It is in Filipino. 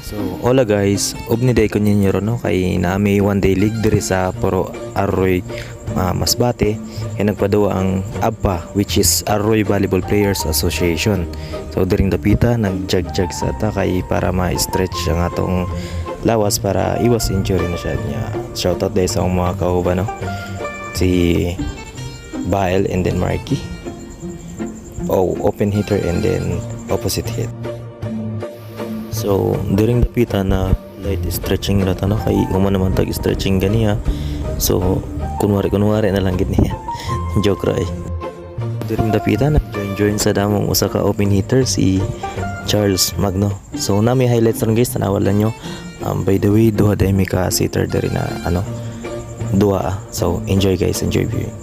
So, hola guys, ubniday ko ninyo ron no kay naami one day league diri sa Puro Arroy Masbate kay nagpadawa ang ABPA, which is Arroy Volleyball Players Association. So during dapita nagjag-jag sa ta kay para ma-stretch ang atong lawas para iwas injury na siya niya. Shoutout dahil sa akong mga kauban no. Si Bael and then Marky. Open hitter and then opposite hit. So during the pita na light stretching na no kay human naman tag stretching ganiya. So kunwari na lang gid niya. Joke ra eh. During the pita na join sa damong usa ka open hitter si Charles Magno. So nami highlights ron guys tanawalan nyo. By the way duha day mi ka sitter diri na duha. So enjoy guys, enjoy viewing.